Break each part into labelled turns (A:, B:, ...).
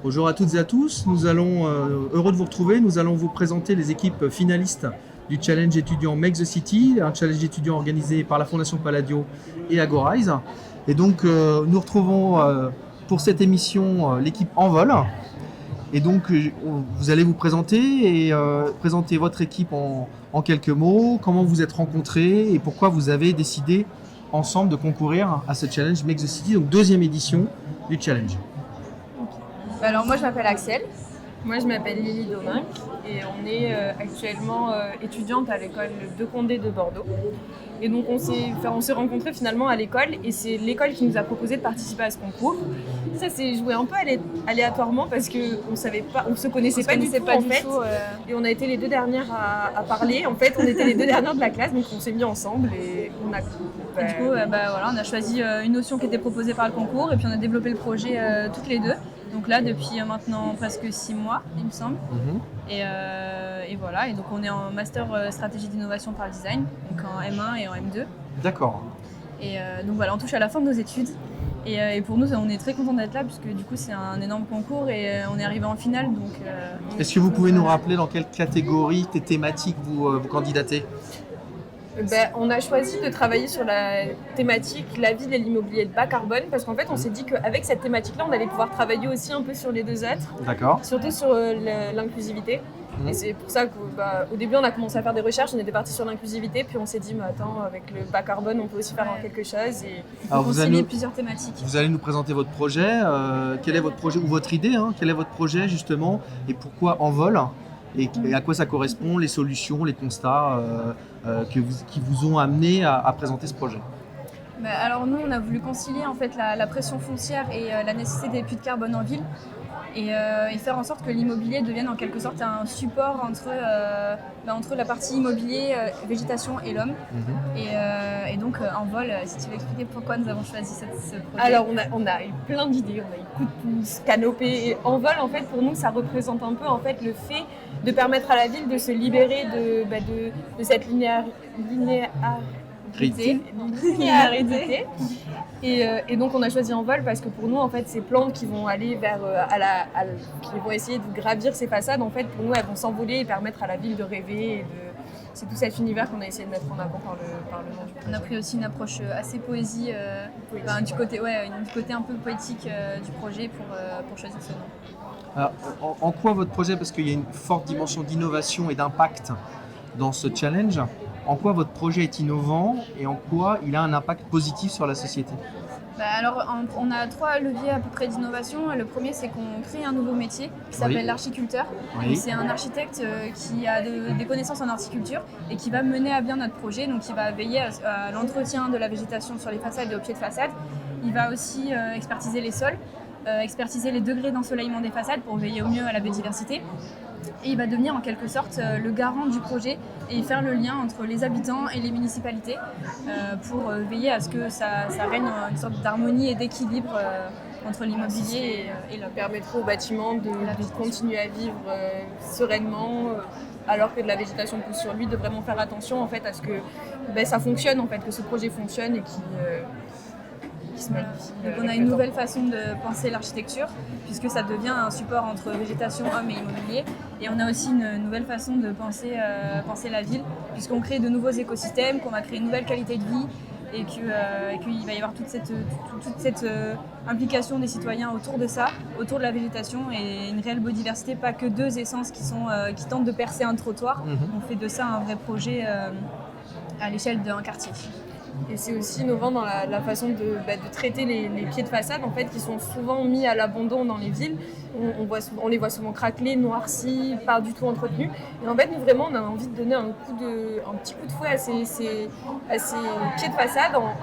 A: Bonjour à toutes et à tous, nous allons, heureux de vous retrouver, nous allons vous présenter les équipes finalistes du challenge étudiant Make the City, un challenge étudiant organisé par la Fondation Palladio et Agorize. Et donc nous retrouvons pour cette émission l'équipe Envol. Et donc vous allez vous présenter et présenter votre équipe en quelques mots, comment vous êtes rencontrés et pourquoi vous avez décidé ensemble de concourir à ce challenge Make the City, donc deuxième édition du challenge.
B: Alors moi je m'appelle Axel.
C: Moi je m'appelle Lily Domingue et on est actuellement étudiante à l'école de Condé de Bordeaux. Et donc on s'est rencontrés finalement à l'école et c'est l'école qui nous a proposé de participer à ce concours. Ça s'est joué un peu aléatoirement parce qu'on se connaissait pas du tout en fait. Et on a été les deux dernières à parler. En fait on était les deux dernières de la classe donc on s'est mis ensemble et on a...
B: Du coup on a choisi une notion qui était proposée par le concours et puis on a développé le projet toutes les deux. Donc là, depuis maintenant presque 6 mois, il me semble. Et voilà, et donc on est en master stratégie d'innovation par le design, donc en M1 et en M2.
A: D'accord.
B: Et donc voilà, on touche à la fin de nos études. Et pour nous, on est très contents d'être là, puisque du coup, c'est un énorme concours et on est arrivé en finale. Donc,
A: est-ce que vous pouvez nous rappeler dans quelle catégorie, quelle thématique vous candidatez ?
C: On a choisi de travailler sur la thématique la ville et l'immobilier de bas carbone parce qu'en fait on s'est dit qu'avec cette thématique-là on allait pouvoir travailler aussi un peu sur les deux autres.
A: D'accord.
C: Surtout sur l'inclusivité. Et c'est pour ça qu'au début on a commencé à faire des recherches, on était parti sur l'inclusivité puis on s'est dit mais attends avec le bas carbone on peut aussi faire quelque chose et
B: concilier plusieurs thématiques.
A: Vous allez nous présenter votre projet, quel est votre projet ou votre idée, quel est votre projet justement et pourquoi Envol et à quoi ça correspond, les solutions, les constats qui vous ont amené à présenter ce projet.
B: Alors nous, on a voulu concilier en fait la pression foncière et la nécessité des puits de carbone en ville et faire en sorte que l'immobilier devienne en quelque sorte un support entre la partie immobilier, végétation et l'homme. Et donc Envol, si tu veux expliquer pourquoi nous avons choisi ce projet.
C: Alors on a eu plein d'idées, on a eu coup de pouce, canopée et Envol en fait pour nous ça représente un peu en fait le fait de permettre à la ville de se libérer de cette linéarité. Et donc on a choisi Envol parce que pour nous en fait ces plantes qui vont aller vers qui vont essayer de gravir ces façades en fait pour nous elles vont s'envoler et permettre à la ville de rêver c'est tout cet univers qu'on a essayé de mettre en avant par le nom du projet.
B: On a pris aussi une approche assez poésie du côté un peu poétique du projet pour choisir ce nom.
A: Alors, en quoi votre projet, parce qu'il y a une forte dimension d'innovation et d'impact dans ce challenge, en quoi votre projet est innovant et en quoi il a un impact positif sur la société ?
B: Alors, on a 3 leviers à peu près d'innovation. Le premier, c'est qu'on crée un nouveau métier qui s'appelle l'archiculteur.
A: Oui.
B: C'est un architecte qui a des connaissances en horticulture et qui va mener à bien notre projet. Donc, il va veiller à l'entretien de la végétation sur les façades et au pied de façade. Il va aussi expertiser les sols, expertiser les degrés d'ensoleillement des façades pour veiller au mieux à la biodiversité. Et il va devenir en quelque sorte le garant du projet et faire le lien entre les habitants et les municipalités pour veiller à ce que ça règne une sorte d'harmonie et d'équilibre entre l'immobilier et l'homme.
C: Permettre aux bâtiments de continuer à vivre sereinement alors que de la végétation pousse sur lui, de vraiment faire attention en fait, à ce que ça fonctionne, en fait, que ce projet fonctionne et qui se magnifie.
B: Donc on a une nouvelle façon de penser l'architecture puisque ça devient un support entre végétation, homme et immobilier. Et on a aussi une nouvelle façon de penser la ville puisqu'on crée de nouveaux écosystèmes, qu'on va créer une nouvelle qualité de vie et qu'il va y avoir toute cette implication des citoyens autour de ça, autour de la végétation et une réelle biodiversité, pas que 2 essences qui tentent de percer un trottoir. On fait de ça un vrai projet à l'échelle d'un quartier.
C: Et c'est aussi innovant dans la façon de traiter les pieds de façade en fait, qui sont souvent mis à l'abandon dans les villes. On les voit souvent craquelés, noircis, pas du tout entretenus. Et en fait, nous vraiment, on a envie de donner un petit coup de fouet à ces pieds de façade en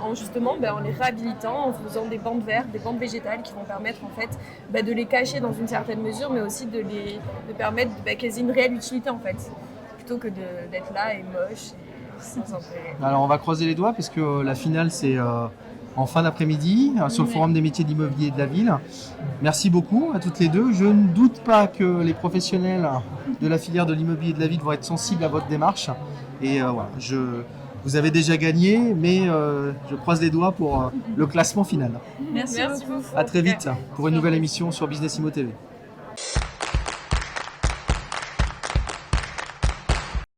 C: les réhabilitant, en faisant des bandes vertes, des bandes végétales qui vont permettre en fait de les cacher dans une certaine mesure, mais aussi de permettre qu'elles aient une réelle utilité en fait, plutôt que d'être là et moche.
A: Alors on va croiser les doigts parce que la finale c'est en fin d'après-midi sur le forum des métiers de l'immobilier de la ville. Merci beaucoup à toutes les deux. Je ne doute pas que les professionnels de la filière de l'immobilier de la ville vont être sensibles à votre démarche. Et voilà, vous avez déjà gagné, mais je croise les doigts pour le classement final.
B: Merci beaucoup.
A: À très vite pour une nouvelle émission sur Business Immo TV.